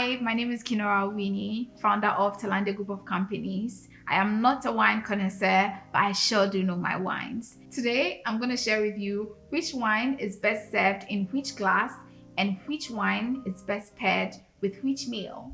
Hi, my name is Kinora Winnie, founder of Talande Group of Companies. I am not a wine connoisseur, but I sure do know my wines. Today, I'm going to share with you which wine is best served in which glass and which wine is best paired with which meal.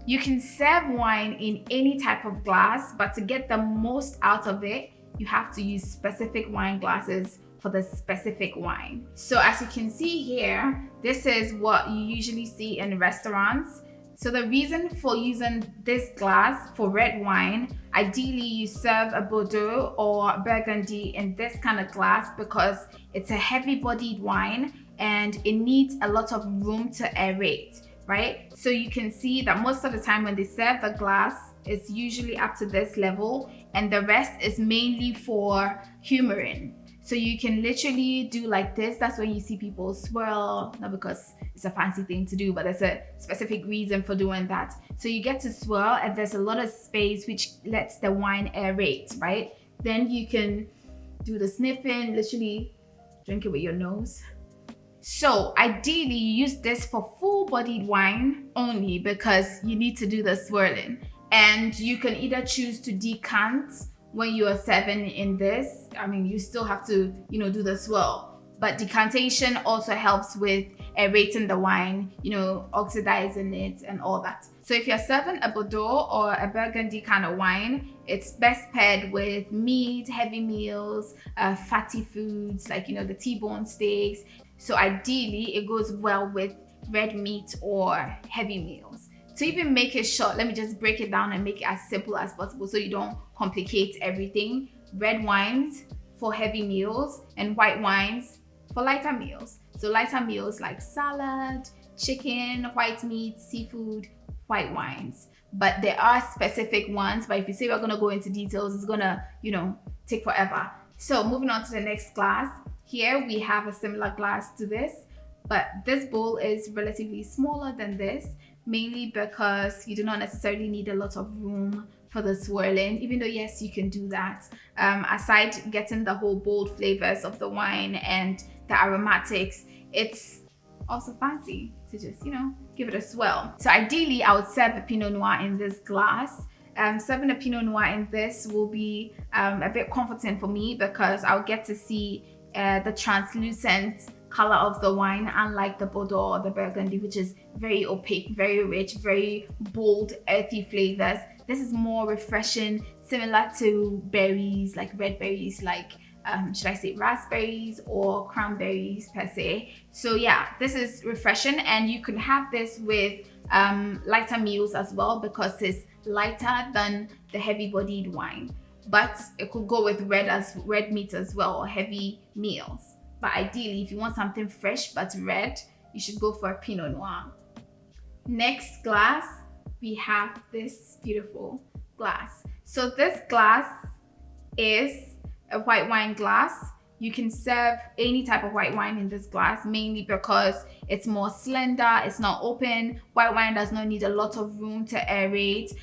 You can serve wine in any type of glass, but to get the most out of it, you have to use specific wine glasses for the specific wine. So as you can see here, this is what you usually see in restaurants. So the reason for using this glass for red wine, ideally you serve a Bordeaux or Burgundy in this kind of glass because it's a heavy-bodied wine and it needs a lot of room to aerate. Right? So you can see that most of the time when they serve the glass, it's usually up to this level and the rest is mainly for humoring. So you can literally do like this. That's when you see people swirl, not because it's a fancy thing to do, but there's a specific reason for doing that. So you get to swirl and there's a lot of space which lets the wine aerate, right? Then you can do the sniffing, literally drink it with your nose. So ideally you use this for full-bodied wine only because you need to do the swirling. And you can either choose to decant when you are serving in this. I mean, you still have to, do the swirl. But decantation also helps with aerating the wine, oxidizing it and all that. So if you're serving a Bordeaux or a Burgundy kind of wine, it's best paired with meat, heavy meals, fatty foods like, the T-bone steaks. So ideally, it goes well with red meat or heavy meals. To even make it short, let me just break it down and make it as simple as possible so you don't complicate everything. Red wines for heavy meals and white wines for lighter meals. So lighter meals like salad, chicken, white meat, seafood, white wines. But there are specific ones, but if you say we're gonna go into details, it's gonna, take forever. So moving on to the next glass. Here we have a similar glass to this, but this bowl is relatively smaller than this, mainly because you do not necessarily need a lot of room for the swirling, even though yes, you can do that. Aside getting the whole bold flavors of the wine and the aromatics, it's also fancy to just, give it a swirl. So ideally, I would serve a Pinot Noir in this glass. Serving a Pinot Noir in this will be a bit comforting for me because I'll get to see the translucent color of the wine, unlike the Bordeaux or the Burgundy, which is very opaque, very rich, very bold, earthy flavors. This is more refreshing, similar to berries, like red berries, like should I say raspberries or cranberries per se. So yeah, this is refreshing, and you can have this with lighter meals as well because it's lighter than the heavy-bodied wine. But it could go with red meat as well or heavy meals. But ideally, if you want something fresh but red, you should go for a Pinot Noir. Next glass, we have this beautiful glass. So this glass is a white wine glass. You can serve any type of white wine in this glass, mainly because it's more slender, it's not open. White wine does not need a lot of room to aerate.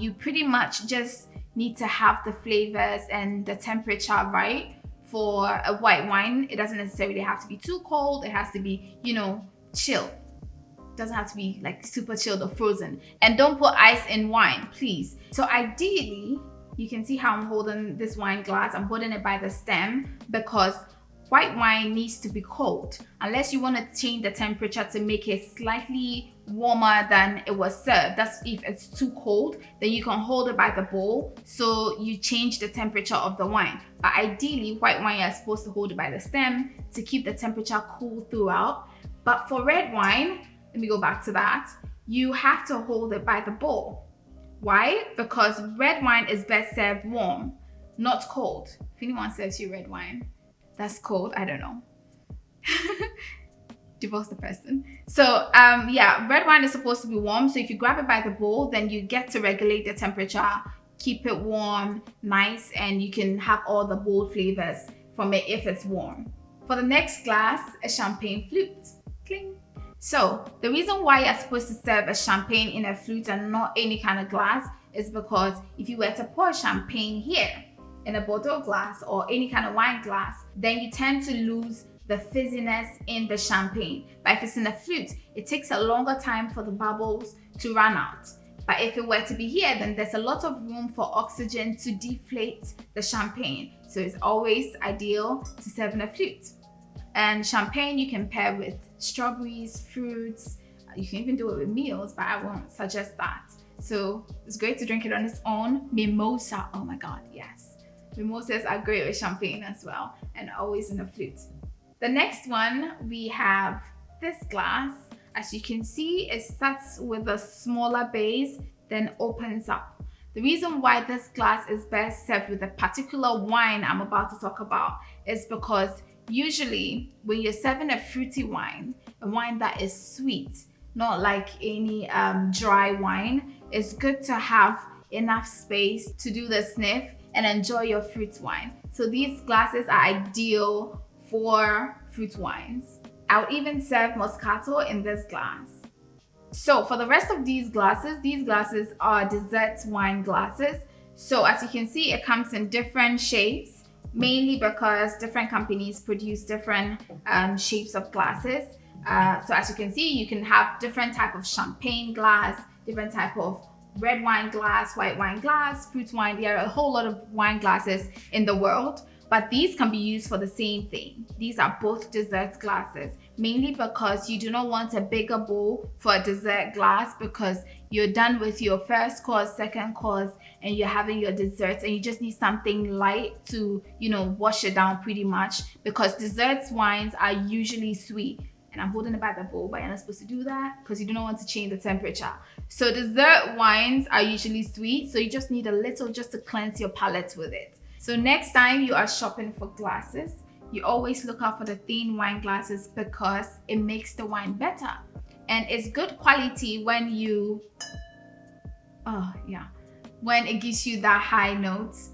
You pretty much just need to have the flavors and the temperature right for a white wine. It doesn't necessarily have to be too cold. It has to be, chill. It doesn't have to be like super chilled or frozen. And don't put ice in wine, please. So ideally, you can see how I'm holding this wine glass. I'm holding it by the stem because white wine needs to be cold. Unless you want to change the temperature to make it slightly warmer than it was served. That's if it's too cold, then you can hold it by the bowl so you change the temperature of the wine. But ideally, white wine, you're supposed to hold it by the stem to keep the temperature cool throughout. But for red wine, let me go back to that, you have to hold it by the bowl. Why? Because red wine is best served warm, not cold. If anyone serves you red wine that's cold, I don't know. Divorce the person. So yeah, red wine is supposed to be warm. So if you grab it by the bowl, then you get to regulate the temperature, keep it warm, nice, and you can have all the bold flavors from it if it's warm. For the next glass, a champagne flute. Cling. So the reason why you're supposed to serve a champagne in a flute and not any kind of glass is because if you were to pour champagne here, in a Bordeaux glass or any kind of wine glass, then you tend to lose the fizziness in the champagne. But if it's in a flute, it takes a longer time for the bubbles to run out. But if it were to be here, then there's a lot of room for oxygen to deflate the champagne. So it's always ideal to serve in a flute. And champagne you can pair with strawberries, fruits. You can even do it with meals, but I won't suggest that. So it's great to drink it on its own. Mimosa, oh my God, yes. Mimosas are great with champagne as well, and always in a flute. The next one, we have this glass. As you can see, it starts with a smaller base, then opens up. The reason why this glass is best served with a particular wine I'm about to talk about is because usually when you're serving a fruity wine, a wine that is sweet, not like any dry wine, it's good to have enough space to do the sniff and enjoy your fruit wine. So these glasses are ideal for fruit wines. I would even serve Moscato in this glass. So for the rest of these glasses are dessert wine glasses. So as you can see, it comes in different shapes, mainly because different companies produce different shapes of glasses. So as you can see, you can have different type of champagne glass, different type of red wine glass, white wine glass, fruit wine. There are a whole lot of wine glasses in the world, but these can be used for the same thing. These are both dessert glasses, mainly because you do not want a bigger bowl for a dessert glass because you're done with your first course, second course, and you're having your desserts, and you just need something light to, wash it down pretty much, because desserts wines are usually sweet. And I'm holding it by the bowl, but you're not supposed to do that because you do not want to change the temperature. So dessert wines are usually sweet, so you just need a little just to cleanse your palate with it. So next time you are shopping for glasses, you always look out for the thin wine glasses because it makes the wine better. And it's good quality when when it gives you that high notes.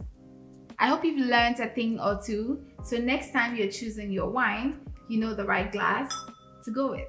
I hope you've learned a thing or two. So next time you're choosing your wine, you know the right glass to go with.